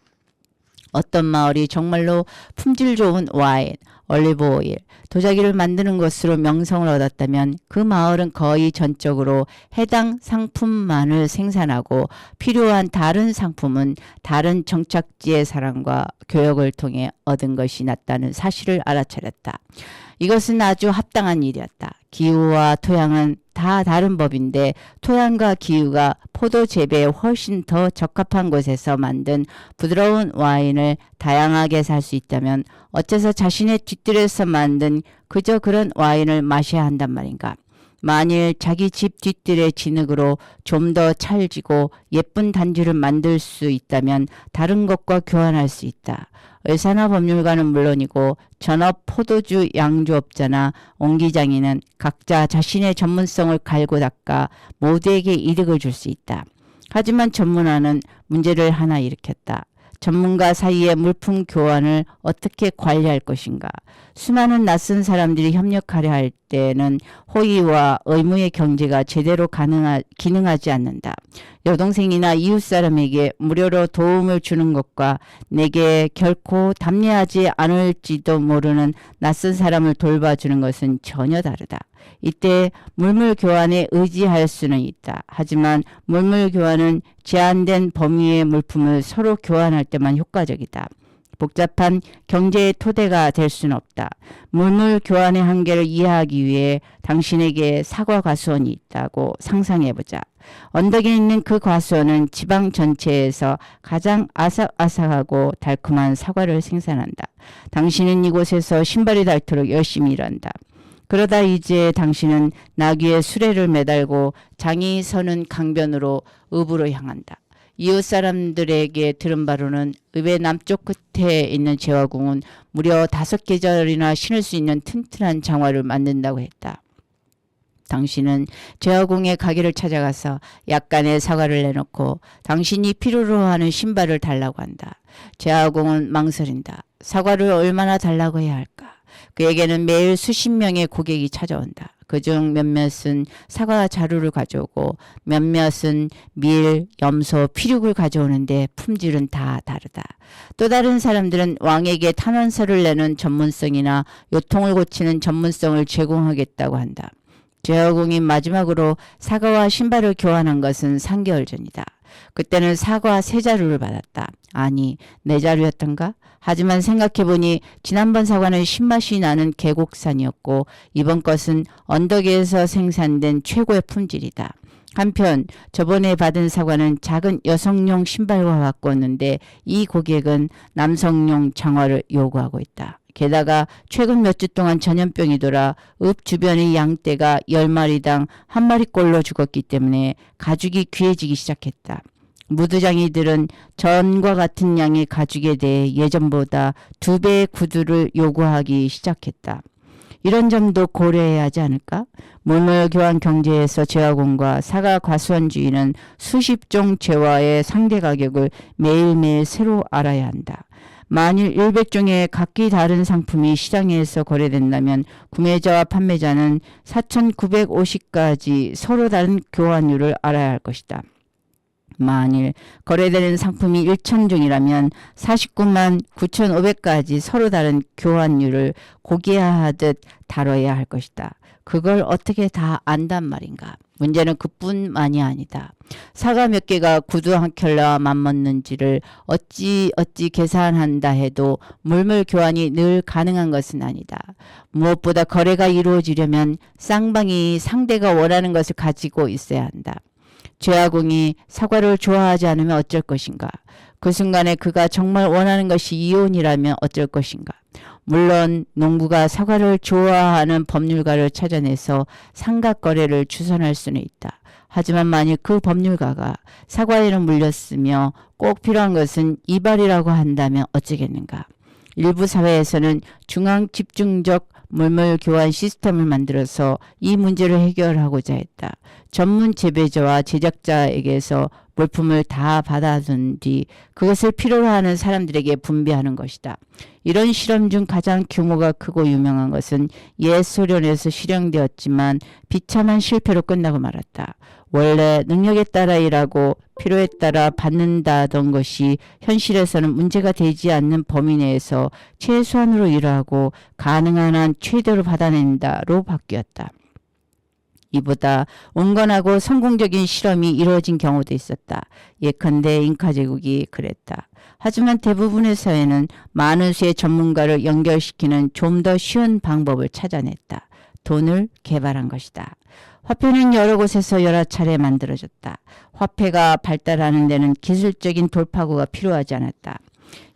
어떤 마을이 정말로 품질 좋은 와인, 올리브 오일, 도자기를 만드는 것으로 명성을 얻었다면 그 마을은 거의 전적으로 해당 상품만을 생산하고 필요한 다른 상품은 다른 정착지의 사람과 교역을 통해 얻은 것이 낫다는 사실을 알아차렸다. 이것은 아주 합당한 일이었다. 기후와 토양은 다 다른 법인데 토양과 기후가 포도 재배에 훨씬 더 적합한 곳에서 만든 부드러운 와인을 다양하게 살 수 있다면 어째서 자신의 뒤뜰에서 만든 그저 그런 와인을 마셔야 한단 말인가. 만일 자기 집 뒤뜰의 진흙으로 좀 더 찰지고 예쁜 단지를 만들 수 있다면 다른 것과 교환할 수 있다. 의사나 법률가는 물론이고 전업 포도주 양조업자나 옹기장이는 각자 자신의 전문성을 갈고 닦아 모두에게 이득을 줄 수 있다. 하지만 전문화는 문제를 하나 일으켰다. 전문가 사이의 물품 교환을 어떻게 관리할 것인가. 수많은 낯선 사람들이 협력하려 할 때는 호의와 의무의 경제가 제대로 기능하지 않는다. 여동생이나 이웃 사람에게 무료로 도움을 주는 것과 내게 결코 답례하지 않을지도 모르는 낯선 사람을 돌봐주는 것은 전혀 다르다. 이때 물물 교환에 의지할 수는 있다. 하지만 물물 교환은 제한된 범위의 물품을 서로 교환할 때만 효과적이다. 복잡한 경제의 토대가 될 수는 없다. 물물 교환의 한계를 이해하기 위해 당신에게 사과 과수원이 있다고 상상해보자. 언덕에 있는 그 과수원은 지방 전체에서 가장 아삭아삭하고 달콤한 사과를 생산한다. 당신은 이곳에서 신발이 닳도록 열심히 일한다. 그러다 이제 당신은 나귀의 수레를 매달고 장이 서는 강변으로 읍으로 향한다. 이웃 사람들에게 들은 바로는 읍의 남쪽 끝에 있는 제화궁은 무려 5계절이나 신을 수 있는 튼튼한 장화를 만든다고 했다. 당신은 제화궁의 가게를 찾아가서 약간의 사과를 내놓고 당신이 필요로 하는 신발을 달라고 한다. 제화궁은 망설인다. 사과를 얼마나 달라고 해야 할까? 그에게는 매일 수십 명의 고객이 찾아온다. 그중 몇몇은 사과 자루를 가져오고 몇몇은 밀, 염소, 피륙을 가져오는데 품질은 다 다르다. 또 다른 사람들은 왕에게 탄원서를 내는 전문성이나 요통을 고치는 전문성을 제공하겠다고 한다. 제화궁이 마지막으로 사과와 신발을 교환한 것은 3개월 전이다. 그때는 사과 3자루를 받았다. 아니, 4자루였던가? 하지만 생각해보니 지난번 사과는 신맛이 나는 계곡산이었고 이번 것은 언덕에서 생산된 최고의 품질이다. 한편 저번에 받은 사과는 작은 여성용 신발과 바꿨는데 이 고객은 남성용 장화를 요구하고 있다. 게다가 최근 몇 주 동안 전염병이 돌아 읍 주변의 양떼가 10마리당 1마리꼴로 죽었기 때문에 가죽이 귀해지기 시작했다. 무두장이들은 전과 같은 양의 가죽에 대해 예전보다 2배의 구두를 요구하기 시작했다. 이런 점도 고려해야 하지 않을까? 물물 교환 경제에서 제화공과 사과 과수원 주인은 수십 종 제화의 상대 가격을 매일매일 새로 알아야 한다. 만일 100종의 각기 다른 상품이 시장에서 거래된다면 구매자와 판매자는 4,950가지 서로 다른 교환율을 알아야 할 것이다. 만일 거래되는 상품이 1,000종이라면 49만 9,500가지 서로 다른 교환율을 고귀하듯 다뤄야 할 것이다. 그걸 어떻게 다 안단 말인가? 문제는 그뿐만이 아니다. 사과 몇 개가 구두 한 켤레와 맞먹는지를 어찌 계산한다 해도 물물 교환이 늘 가능한 것은 아니다. 무엇보다 거래가 이루어지려면 쌍방이 상대가 원하는 것을 가지고 있어야 한다. 제화공이 사과를 좋아하지 않으면 어쩔 것인가? 그 순간에 그가 정말 원하는 것이 이혼이라면 어쩔 것인가? 물론 농부가 사과를 좋아하는 법률가를 찾아내서 상각거래를 주선할 수는 있다. 하지만 만일 그 법률가가 사과에는 물렸으며 꼭 필요한 것은 이발이라고 한다면 어쩌겠는가? 일부 사회에서는 중앙 집중적 물물 교환 시스템을 만들어서 이 문제를 해결하고자 했다. 전문 재배자와 제작자에게서 물품을 다 받아둔 뒤 그것을 필요로 하는 사람들에게 분배하는 것이다. 이런 실험 중 가장 규모가 크고 유명한 것은 옛 소련에서 실행되었지만 비참한 실패로 끝나고 말았다. 원래 능력에 따라 일하고 필요에 따라 받는다던 것이 현실에서는 문제가 되지 않는 범위 내에서 최소한으로 일하고 가능한 한 최대로 받아낸다로 바뀌었다. 이보다 온건하고 성공적인 실험이 이루어진 경우도 있었다. 예컨대 잉카 제국이 그랬다. 하지만 대부분의 사회는 많은 수의 전문가를 연결시키는 좀 더 쉬운 방법을 찾아냈다. 돈을 개발한 것이다. 화폐는 여러 곳에서 여러 차례 만들어졌다. 화폐가 발달하는 데는 기술적인 돌파구가 필요하지 않았다.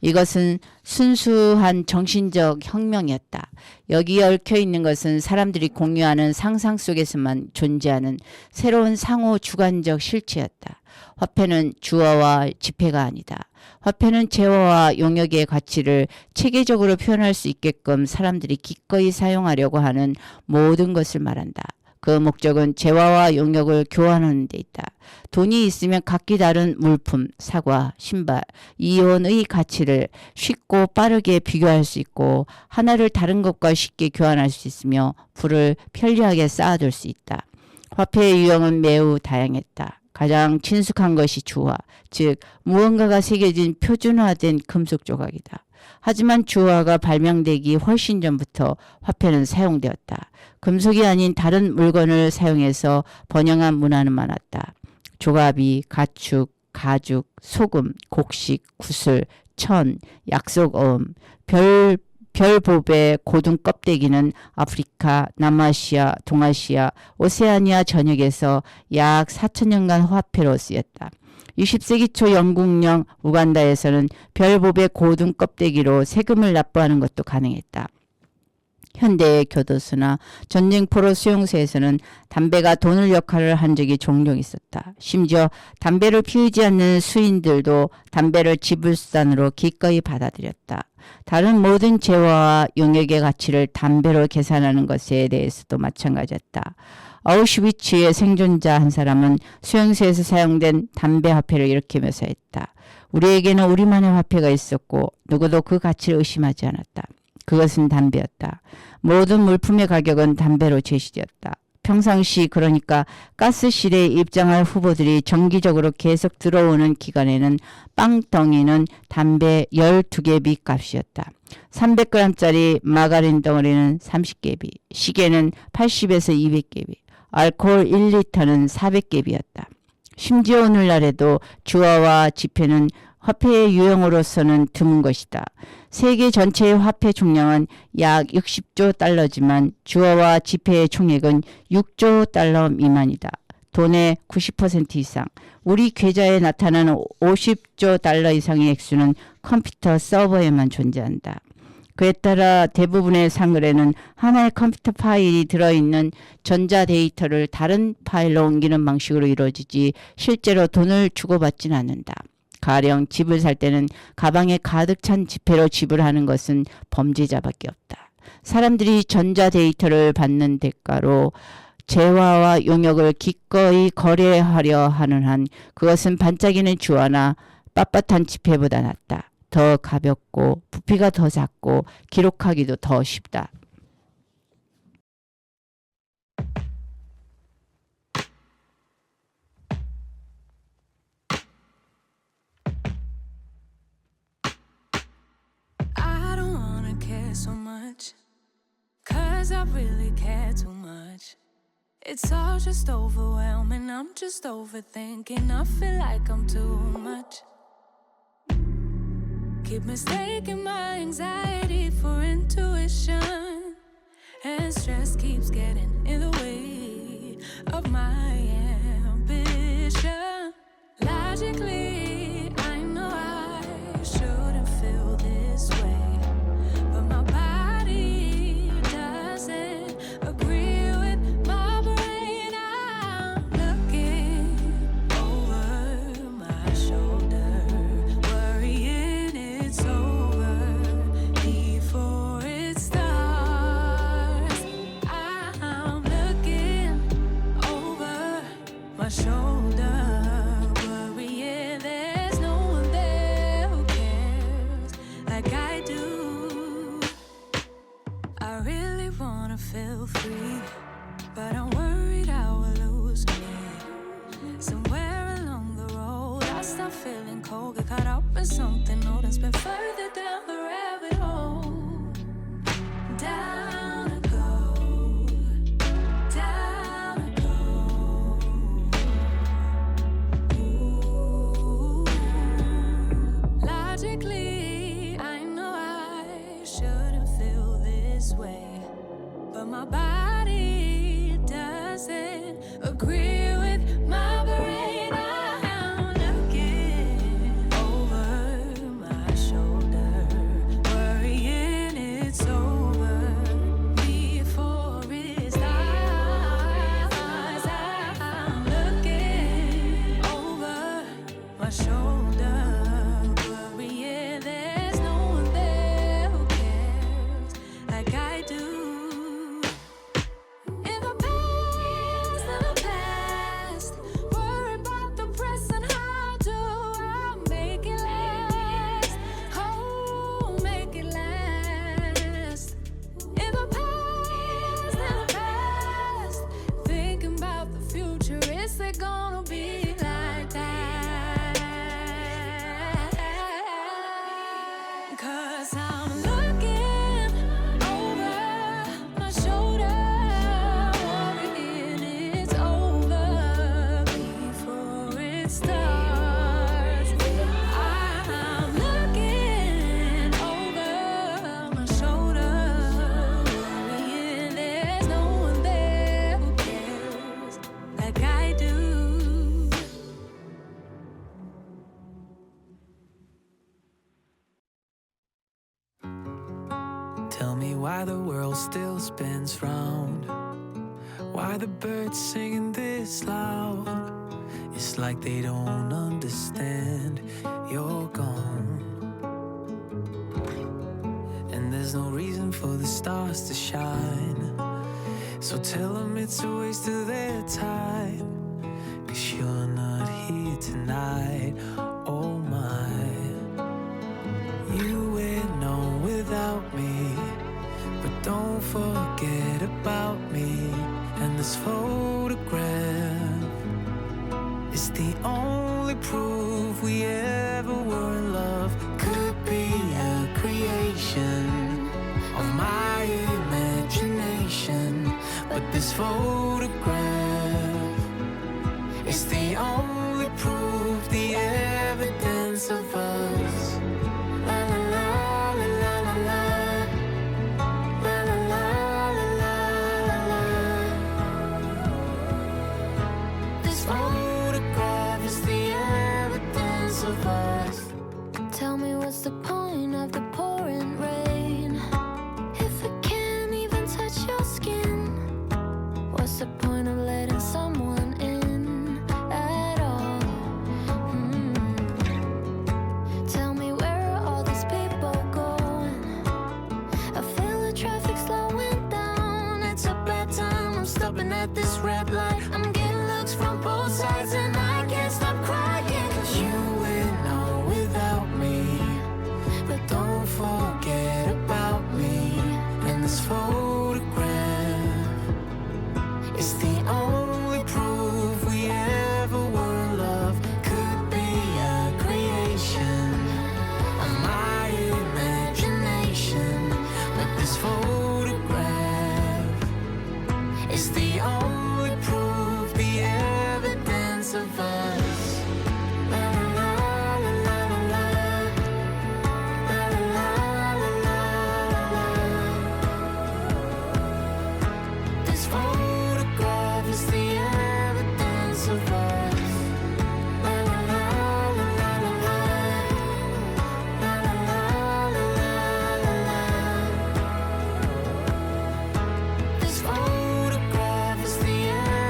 이것은 순수한 정신적 혁명이었다. 여기 얽혀 있는 것은 사람들이 공유하는 상상 속에서만 존재하는 새로운 상호 주관적 실체였다. 화폐는 주어와 지폐가 아니다. 화폐는 재화와 용역의 가치를 체계적으로 표현할 수 있게끔 사람들이 기꺼이 사용하려고 하는 모든 것을 말한다. 그 목적은 재화와 용역을 교환하는 데 있다. 돈이 있으면 각기 다른 물품, 사과, 신발, 이온의 가치를 쉽고 빠르게 비교할 수 있고 하나를 다른 것과 쉽게 교환할 수 있으며 불을 편리하게 쌓아둘 수 있다. 화폐의 유형은 매우 다양했다. 가장 친숙한 것이 주화, 즉 무언가가 새겨진 표준화된 금속 조각이다. 하지만 주화가 발명되기 훨씬 전부터 화폐는 사용되었다. 금속이 아닌 다른 물건을 사용해서 번영한 문화는 많았다. 조갑이, 가축, 가죽, 소금, 곡식, 구슬, 천, 약속어음, 별보배 고등 껍데기는 아프리카, 남아시아, 동아시아, 오세아니아 전역에서 약 4,000년간 화폐로 쓰였다. 20세기 초 영국령 우간다에서는 별보배 고등 껍데기로 세금을 납부하는 것도 가능했다. 현대의 교도소나 전쟁포로 수용소에서는 담배가 돈을 역할을 한 적이 종종 있었다. 심지어 담배를 피우지 않는 수인들도 담배를 지불수단으로 기꺼이 받아들였다. 다른 모든 재화와 용역의 가치를 담배로 계산하는 것에 대해서도 마찬가지였다. 아우슈비츠의 생존자 한 사람은 수용소에서 사용된 담배 화폐를 이렇게 묘사했다. 우리에게는 우리만의 화폐가 있었고 누구도 그 가치를 의심하지 않았다. 그것은 담배였다. 모든 물품의 가격은 담배로 제시되었다. 평상시 그러니까 가스실에 입장할 후보들이 정기적으로 계속 들어오는 기간에는 빵덩이는 담배 12개비 값이었다. 300g짜리 마가린 덩어리는 30개비, 시계는 80에서 200개비, 알코올 1리터는 400개비였다. 심지어 오늘날에도 주화와 지폐는 화폐의 유형으로서는 드문 것이다. 세계 전체의 화폐 총량은 약 60조 달러지만 주화와 지폐의 총액은 6조 달러 미만이다. 돈의 90% 이상, 우리 계좌에 나타나는 50조 달러 이상의 액수는 컴퓨터 서버에만 존재한다. 그에 따라 대부분의 상글에는 하나의 컴퓨터 파일이 들어있는 전자 데이터를 다른 파일로 옮기는 방식으로 이루어지지 실제로 돈을 주고받지는 않는다. 가령 집을 살 때는 가방에 가득 찬 지폐로 지불하는 것은 범죄자밖에 없다. 사람들이 전자 데이터를 받는 대가로 재화와 용역을 기꺼이 거래하려 하는 한 그것은 반짝이는 주화나 빳빳한 지폐보다 낫다. 더 가볍고 부피가 더 작고 기록하기도 더 쉽다. I don't wanna care so much, 'cause I really care too much. It's all just overwhelming, I'm just overthinking. I feel like I'm too much. Keep mistaking my anxiety for intuition, and stress keeps getting in the way of my ambition. Logically, I know I shouldn't feel this way, but my body doesn't agree with my brain. I'm looking over my shoulder, worrying it's over before it starts. I'm looking over my shoulder, worrying there's no one there who cares like I do. I really wanna feel free, but I'm worried I will lose me. cold, get caught up in something old and spin further down the rabbit hole. Down I go, down I go. Ooh. Logically, I know I shouldn't feel this way, but my body doesn't agree with my brain. I'm looking over my shoulder, worrying it's over before it starts. I'm looking over my shoulder, worrying there's no one there who cares like I do. In the past, worry about the present. How do I make it last? Oh, make it last. In the past, thinking about the future. Is it gonna be like that? 'Cause I'm looking over my shoulder, worrying it's over before it starts. I'm looking over my shoulder, worrying there's no one there who cares like I do. Tell me why the world still spins round, why the birds singing this loud. It's like they don't understand you're gone, and there's no reason for the stars to shine. So tell them it's a waste of their time, 'cause you're not here tonight. Oh my, you went on without me, but don't forget about me. And this photograph is the only proof we ever were in love. Could be a creation of my imagination, but this photograph is the only proof, the evidence of us. La la la la la la la. La la la la la la la. This photograph is the evidence of us. Tell me what's the point of the pouring rain if it can't even touch your skin? What's the point of letting someone in at all? Tell me where are all these people going? I feel the traffic slowing down. It's a bad time, I'm stopping at this red light. I'm getting looks from both sides and I can't stop crying. 'Cause You went on without me, but don't forget about me. And this photograph is the only proof we ever were in love. Could be a creation of my imagination, but this photograph is the only proof, the evidence of us. La la la la la la la. La la la la la la la. This photograph is the evidence of us. La la la la la la la. La la la la la la la. This photograph is the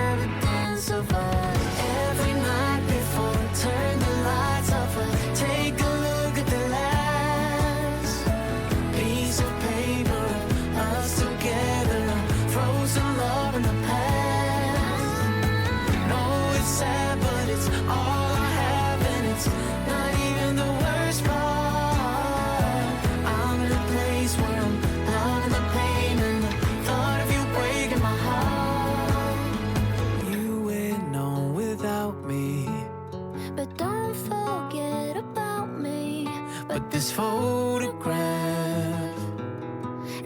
evidence of us. Every night before I turn the lights off, I take a look at the last piece of paper of us together. Frozen love in the past. No, it's sad, but it's all I have, and it's not even the worst part. I'm in a place where I'm loving the pain and the thought of you breaking my heart. You went on without me, but don't forget about This photograph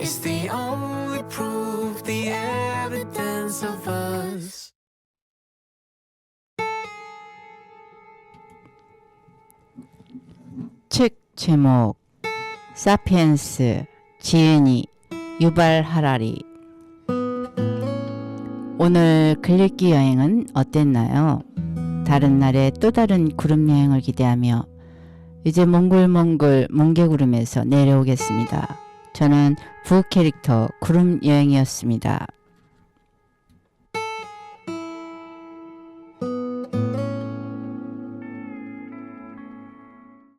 is the only proof, the evidence of us. 책 제목 사피엔스 지은이 유발 하라리. 오늘 글읽기 여행은 어땠나요? 다른 날에 또 다른 구름 여행을 기대하며 이제 몽글몽글 뭉게구름에서 내려오겠습니다. 저는 부캐릭터 구름 여행이었습니다.